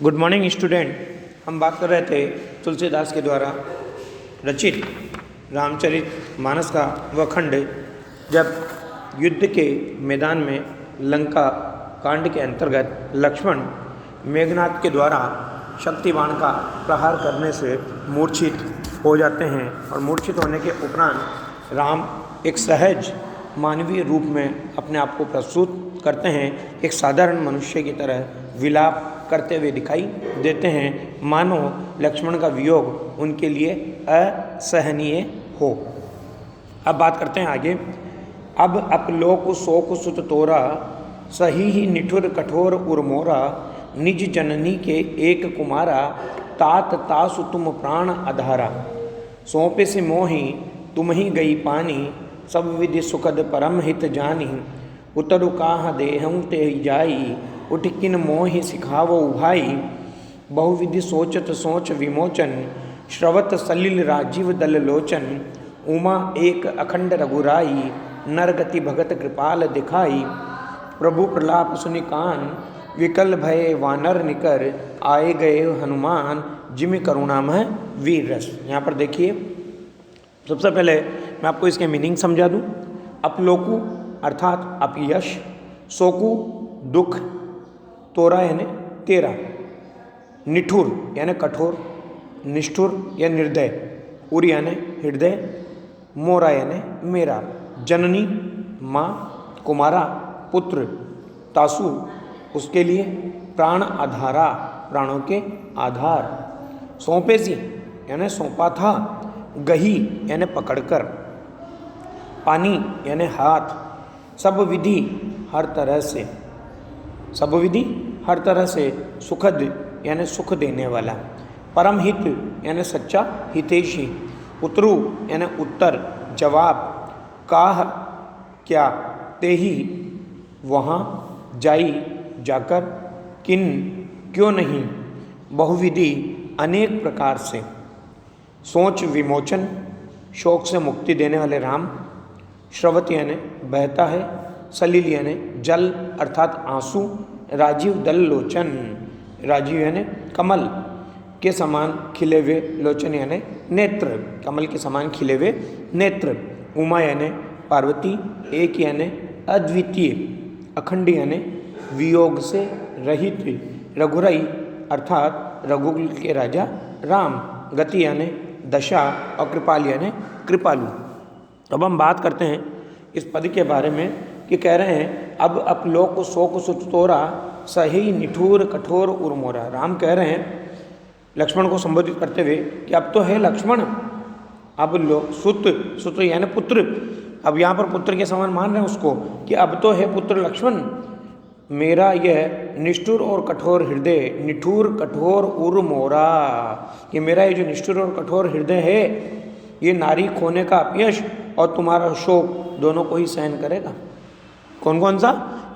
Good morning student. हम बात कर रहे थे तुलसीदास के द्वारा रचित रामचरित मानस का वह खंड जब युद्ध के मैदान में लंका कांड के अंतर्गत लक्ष्मण मेघनाद के द्वारा शक्तिबाण का प्रहार करने से मूर्छित हो जाते हैं और मूर्छित होने के उपरांत राम एक सहज मानवीय रूप में अपने आप को प्रस्तुत करते हैं। एक साधारण मनुष्य की तरह विलाप करते हुए दिखाई देते हैं, मानो लक्ष्मण का वियोग उनके लिए असहनीय हो। अब बात करते हैं आगे। अब अपलोक शोक सुत तोरा, सही ही निठुर कठोर उर्मोरा, निज जननी के एक कुमारा, तात तासु तुम प्राण अधारा, सौंपे से मोही तुम ही गई पानी, सब विधि सुखद परम हित जानी, उतरु काह देहं ते जाई, उठ किन मोहि सिखावो भाई, बहुविधि सोचत सोच विमोचन, श्रवत सलिल राजीव दल लोचन, उमा एक अखंड रघुराई, नरगति भगत कृपाल दिखाई, प्रभु प्रलाप सुनि कान, विकल भय वानर निकर, आए गए हनुमान, जिमि करुणामय वीर रस। यहाँ पर देखिए, सबसे पहले मैं आपको इसके मीनिंग समझा दूँ। अपलोकु अर्थात अपयश, शोकु दुख, तोरा यानी तेरा, निठुर यानी कठोर, निष्ठुर या निर्दय, उर यानी हृदय, मोरा यानी मेरा, जननी माँ, कुमारा पुत्र, तासु उसके लिए, प्राण आधारा प्राणों के आधार, सौंपे सी यानी सौंपा था, गही यानी पकड़कर, पानी यानी हाथ, सब विधि हर तरह से, सब विधि हर तरह से, सुखद यानी सुख देने वाला, परम हित यानी सच्चा हितैषी, उतरु यानी उत्तर जवाब, काह क्या, तेही वहाँ, जाई जाकर, किन क्यों नहीं, बहुविधि अनेक प्रकार से, सोच विमोचन शोक से मुक्ति देने वाले राम, श्रवत यानी बहता है, सलिल यानी जल अर्थात आंसू, राजीव दल लोचन, राजीव यानी कमल के समान खिले हुए, लोचन यानी नेत्र, कमल के समान खिले हुए नेत्र, उमा यानी पार्वती, एक यानी अद्वितीय, अखंड यानी वियोग से रहित, रघुराई अर्थात रघुकुल के राजा राम, गति यानी दशा और कृपाल यानी कृपालु। अब हम बात करते हैं इस पद के बारे में कि कह रहे हैं अब अपलोक शोक सुत तोरा, सही निठुर कठोर उर्मोरा। राम कह रहे हैं लक्ष्मण को संबोधित करते हुए कि अब तो है लक्ष्मण, अब लोग सुत यानी पुत्र, अब यहाँ पर पुत्र के समान मान रहे हैं उसको कि अब तो है पुत्र लक्ष्मण, मेरा यह निष्ठुर और कठोर हृदय, निठुर कठोर उर्मोरा, कि मेरा ये जो निष्ठुर और कठोर हृदय है ये नारी खोने का अपयश और तुम्हारा शोक दोनों को ही सहन करेगा। कौन कौन सा?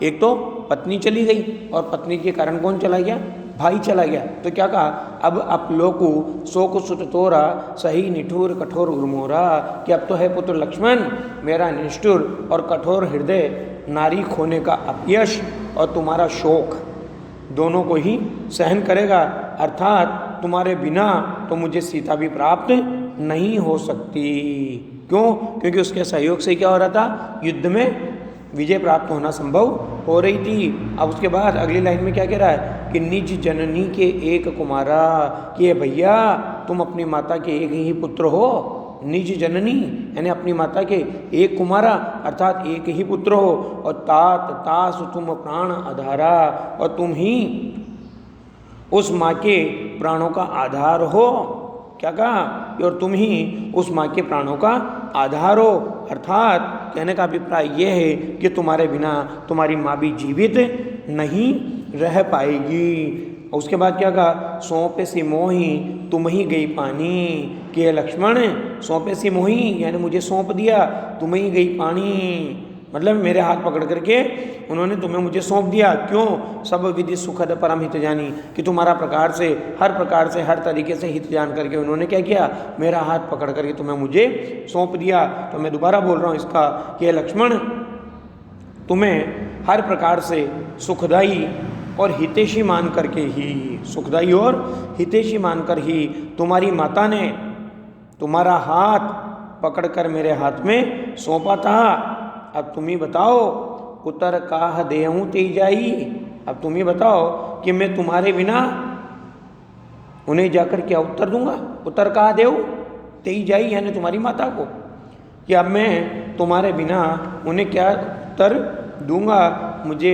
एक तो पत्नी चली गई और पत्नी के कारण कौन चला गया? भाई चला गया। तो क्या कहा? अब अपलोकु शोक सुत तोरा, सही निठुर कठोर उर्मोरा, कि अब तो है पुत्र लक्ष्मण, मेरा निष्ठुर और कठोर हृदय नारी खोने का अपयश और तुम्हारा शोक दोनों को ही सहन करेगा, अर्थात तुम्हारे बिना तो मुझे सीता भी प्राप्त नहीं हो सकती। क्यों? क्योंकि उसके सहयोग से क्या हो रहा था? युद्ध में विजय प्राप्त होना संभव हो रही थी। अब उसके बाद अगली लाइन में क्या कह रहा है कि निज जननी के एक कुमारा, कि भैया तुम अपनी माता के एक ही पुत्र हो, निज जननी यानी अपनी माता के एक कुमारा अर्थात एक ही पुत्र हो, और तात तासु तुम प्राण आधारा, और तुम ही उस माँ के प्राणों का आधार हो। क्या कहा? और तुम ही उस माँ के प्राणों का आधार हो, अर्थात कहने का अभिप्राय यह है कि तुम्हारे बिना तुम्हारी माँ भी जीवित नहीं रह पाएगी। और उसके बाद क्या कहा? सौंपे सी मोही तुम ही गई पानी, कि लक्ष्मण सौंपे सी मोही यानी मुझे सौंप दिया, तुम ही गई पानी, मतलब मेरे हाथ पकड़ करके उन्होंने तुम्हें मुझे सौंप दिया। क्यों? सब विधि सुखद परम हित जानी, कि तुम्हारा प्रकार से हर तरीके से हित जान करके उन्होंने क्या किया? मेरा हाथ पकड़ करके तुम्हें मुझे सौंप दिया। तो मैं दोबारा बोल रहा हूँ इसका कि लक्ष्मण तुम्हें हर प्रकार से सुखदाई और हितैषी मान करके ही, सुखदाई और हितैषी मानकर ही तुम्हारी माता ने तुम्हारा हाथ पकड़कर मेरे हाथ में सौंपा था। अब तुम ही बताओ, उतर काह देहूँ ते जाई। अब तुम ही बताओ कि मैं तुम्हारे बिना उन्हें जाकर क्या उत्तर दूंगा। उतर काह देहूँ ते जाई, यानी तुम्हारी माता को, कि अब मैं तुम्हारे बिना उन्हें क्या उत्तर दूंगा। मुझे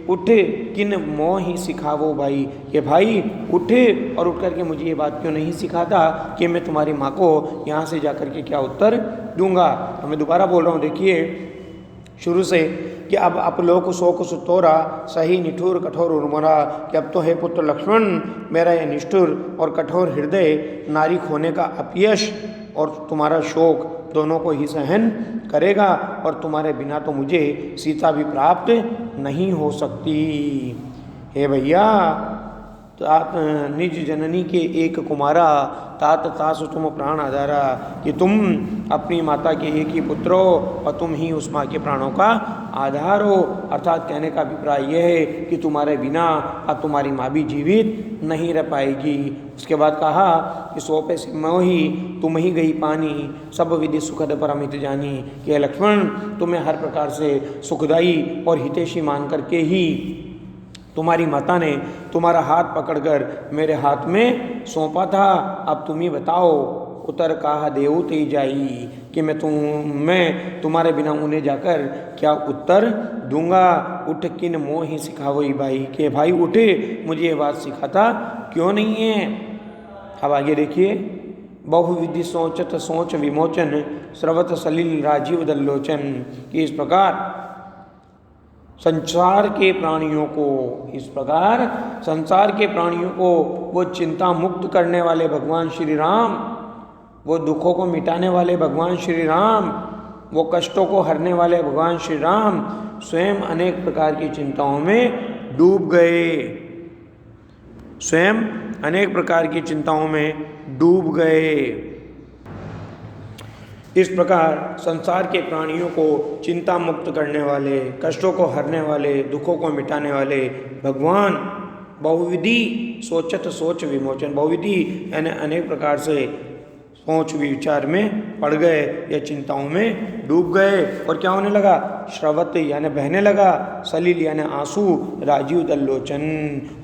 उठ किन मोह ही सिखावो भाई, कि भाई उठे और उठ करके मुझे ये बात क्यों नहीं सिखाता कि मैं तुम्हारी माँ को यहाँ से जाकर के क्या उत्तर दूंगा। तो मैं दोबारा बोल रहा हूँ, देखिए शुरू से, कि अब अपलोक शोक सुतोरा सही निठुर कठोर उर्मरा, कि अब तो है पुत्र लक्ष्मण मेरा यह निष्ठुर और कठोर हृदय नारी खोने का अपयश और तुम्हारा शोक दोनों को ही सहन करेगा, और तुम्हारे बिना तो मुझे सीता भी प्राप्त नहीं हो सकती। हे भैया, निज जननी के एक कुमारा तात तास तुम प्राण आधारा, कि तुम अपनी माता के एक ही पुत्र हो और तुम ही उस माँ के प्राणों का आधार हो। अर्थात कहने का अभिप्राय यह है कि तुम्हारे बिना अब तुम्हारी माँ भी जीवित नहीं रह पाएगी। उसके बाद कहा कि सोपे से मोही तुम ही गई पानी, सब विधि सुखद परमित जानी, कि लक्ष्मण तुम्हें हर प्रकार से सुखदाई और हितैषी मान करके ही तुम्हारी माता ने तुम्हारा हाथ पकड़कर मेरे हाथ में सौंपा था। अब तुम ही बताओ, उतर काह देऊ ते जाई, कि मैं तुम्हारे बिना उन्हें जाकर क्या उत्तर दूंगा। उठ किन मोह ही सिखावई भाई, कि भाई उठे मुझे ये बात सिखाता क्यों नहीं है। अब आगे देखिए, बहुविधि सोचत सोच विमोचन स्रवत सलिल राजीव दल्लोचन, कि इस प्रकार संसार के प्राणियों को, इस प्रकार संसार के प्राणियों को वो चिंता मुक्त करने वाले भगवान श्री राम, वो दुखों को मिटाने वाले भगवान श्री राम, वो कष्टों को हरने वाले भगवान श्री राम स्वयं अनेक प्रकार की चिंताओं में डूब गए, स्वयं अनेक प्रकार की चिंताओं में डूब गए। इस प्रकार संसार के प्राणियों को चिंता मुक्त करने वाले, कष्टों को हरने वाले, दुखों को मिटाने वाले भगवान बहुविधि सोचत सोच विमोचन, बहुविधि यानी अनेक प्रकार से सोच विचार में पड़ गए या चिंताओं में डूब गए। और क्या होने लगा, श्रवत यानी बहने लगा, सलील यानी आंसू, राजीव दल्लोचन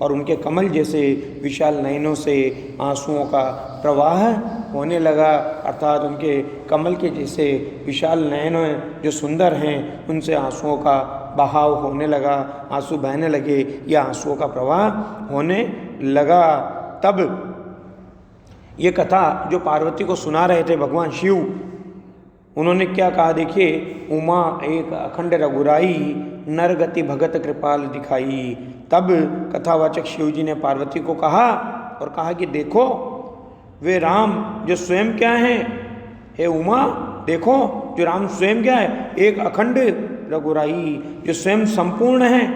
और उनके कमल जैसे विशाल नयनों से आंसुओं का प्रवाह होने लगा। अर्थात उनके कमल के जैसे विशाल नयनों जो सुंदर हैं उनसे आंसुओं का बहाव होने लगा, आंसू बहने लगे या आंसुओं का प्रवाह होने लगा। तब ये कथा जो पार्वती को सुना रहे थे भगवान शिव, उन्होंने क्या कहा, देखिए, उमा एक अखंड रघुराई नरगति भगत कृपाल दिखाई। तब कथावाचक शिव जी ने पार्वती को कहा और कहा कि देखो वे राम जो स्वयं क्या हैं, हे उमा देखो जो राम स्वयं क्या है, एक अखंड रघुराई जो स्वयं संपूर्ण हैं,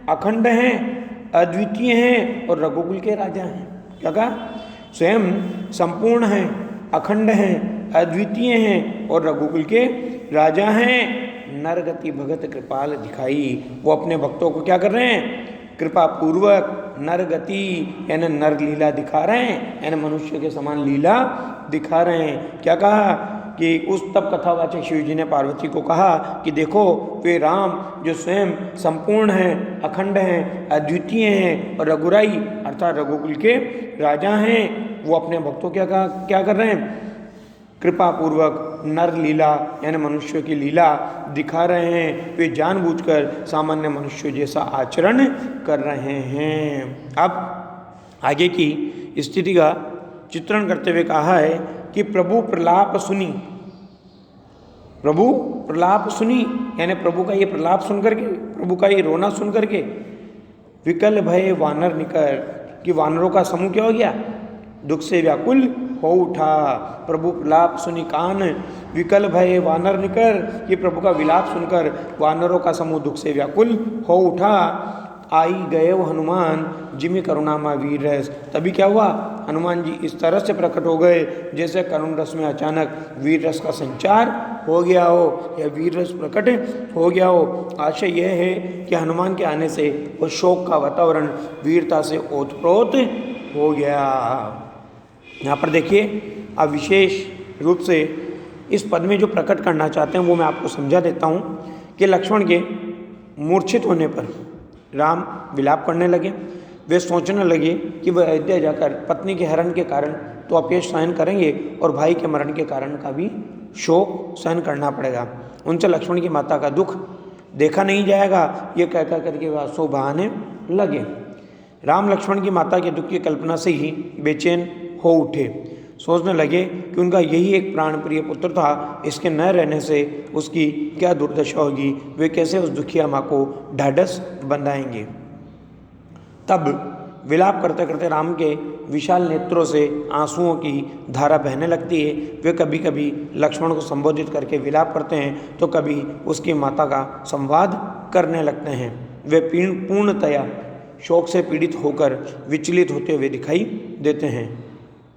अखंड हैं, अद्वितीय हैं और रघुकुल के राजा हैं। क्या कहा, स्वयं संपूर्ण हैं, अखंड हैं, अद्वितीय हैं और रघुकुल के राजा हैं। नरगति भगत कृपाल दिखाई, वो अपने भक्तों को क्या कर रहे हैं, कृपा पूर्वक नरगति यानी नर लीला दिखा रहे हैं, यानी मनुष्य के समान लीला दिखा रहे हैं। क्या कहा कि उस तब कथावाचक शिव जी ने पार्वती को कहा कि देखो वे राम जो स्वयं संपूर्ण हैं, अखंड हैं, अद्वितीय हैं और रघुराई अर्थात रघुकुल के राजा हैं, वो अपने भक्तों क्या कर रहे हैं, कृपा पूर्वक नर लीला यानी मनुष्यों की लीला दिखा रहे हैं। वे जानबूझकर सामान्य मनुष्य जैसा आचरण कर रहे हैं। अब आगे की स्थिति का चित्रण करते हुए कहा है कि प्रभु प्रलाप सुनी, प्रभु प्रलाप सुनी यानी प्रभु का ये प्रलाप सुन करके, प्रभु का ये रोना सुन करके, विकल भय वानर निकर, कि वानरों का समूह क्या हो गया, दुख से व्याकुल हो उठा। प्रभु प्रलाप सुनी कान, विकल भय वानर निकर, कि प्रभु का विलाप सुनकर वानरों का समूह दुख से व्याकुल हो उठा। आई गए वो हनुमान जिमि करुणामा वीर रस। तभी क्या हुआ, हनुमान जी इस तरह से प्रकट हो गए जैसे करुण रस में अचानक वीर रस का संचार हो गया हो या वीर रस प्रकट हो गया हो। आशय यह है कि हनुमान के आने से वो शोक का वातावरण वीरता से ओतप्रोत हो गया। यहाँ पर देखिए, अब विशेष रूप से इस पद में जो प्रकट करना चाहते हैं वो मैं आपको समझा देता हूँ कि लक्ष्मण के मूर्छित होने पर राम विलाप करने लगे। वे सोचने लगे कि वह अयोध्या जाकर पत्नी के हरण के कारण तो अपयश सहन करेंगे और भाई के मरण के कारण का भी शोक सहन करना पड़ेगा। उनसे लक्ष्मण की माता का दुख देखा नहीं जाएगा, ये कहकर करके वह आंसू बहाने लगे। राम लक्ष्मण की माता के दुख की कल्पना से ही बेचैन हो उठे। सोचने लगे कि उनका यही एक प्राण प्रिय पुत्र था, इसके न रहने से उसकी क्या दुर्दशा होगी, वे कैसे उस दुखिया माँ को ढाढ़स बंधाएंगे। तब विलाप करते करते राम के विशाल नेत्रों से आंसुओं की धारा बहने लगती है। वे कभी कभी लक्ष्मण को संबोधित करके विलाप करते हैं तो कभी उसकी माता का संवाद करने लगते हैं। वे पूर्णतया शोक से पीड़ित होकर विचलित होते हुए दिखाई देते हैं।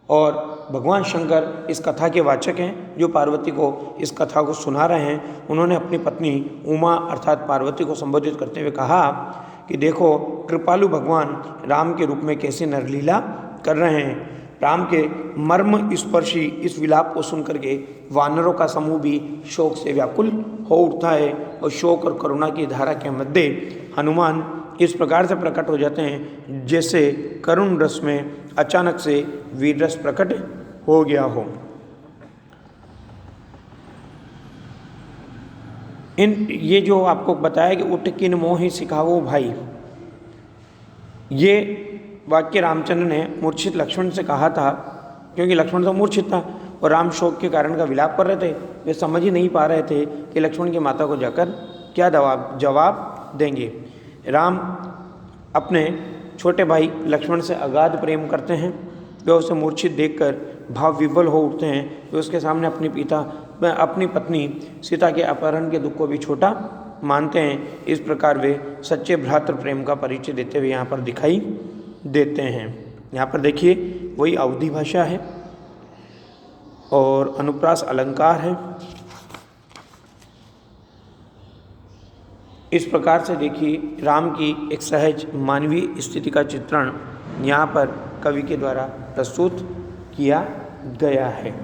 और भगवान शंकर इस कथा के वाचक हैं जो पार्वती को इस कथा को सुना रहे हैं। उन्होंने अपनी पत्नी उमा अर्थात पार्वती को संबोधित करते हुए कहा कि देखो, कृपालु भगवान राम के रूप में कैसे नरलीला कर रहे हैं। राम के मर्म स्पर्शी इस विलाप को सुनकर के वानरों का समूह भी शोक से व्याकुल हो उठता है और शोक और करुणा की धारा के मध्य हनुमान इस प्रकार से प्रकट हो जाते हैं जैसे करुण रस में अचानक से वीर रस प्रकट हो गया हो। ये जो आपको बताया कि उठ किन मोहि सिखावो भाई, ये वाक्य रामचंद्र ने मूर्छित लक्ष्मण से कहा था, क्योंकि लक्ष्मण तो मूर्छित था और राम शोक के कारण का विलाप कर रहे थे। वे समझ ही नहीं पा रहे थे कि लक्ष्मण की माता को जाकर क्या जवाब देंगे। राम अपने छोटे भाई लक्ष्मण से अगाध प्रेम करते हैं। वे उसे मूर्छित देखकर भाव विह्वल हो उठते हैं। वे उसके सामने अपनी पत्नी सीता के अपहरण के दुख को भी छोटा मानते हैं। इस प्रकार वे सच्चे भ्रातृ प्रेम का परिचय देते हुए यहाँ पर दिखाई देते हैं। यहाँ पर देखिए, वही अवधि भाषा है और अनुप्रास अलंकार है। इस प्रकार से देखिए, राम की एक सहज मानवीय स्थिति का चित्रण यहाँ पर कवि के द्वारा प्रस्तुत किया गया है।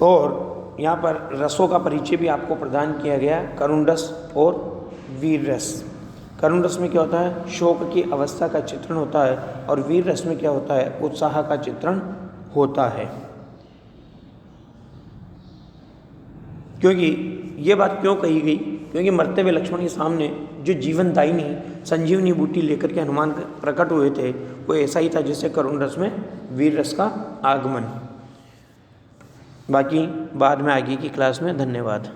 और यहाँ पर रसों का परिचय भी आपको प्रदान किया गया, करुण रस और वीर रस। करुण रस में क्या होता है, शोक की अवस्था का चित्रण होता है और वीर रस में क्या होता है, उत्साह का चित्रण होता है। क्योंकि ये बात क्यों कही गई, क्योंकि मरते हुए लक्ष्मण के सामने जो जीवनदायिनी संजीवनी बूटी लेकर के हनुमान प्रकट हुए थे, वो ऐसा ही था जैसे करुण रस में वीर रस का आगमन। बाकी बाद में आगे की क्लास में। धन्यवाद।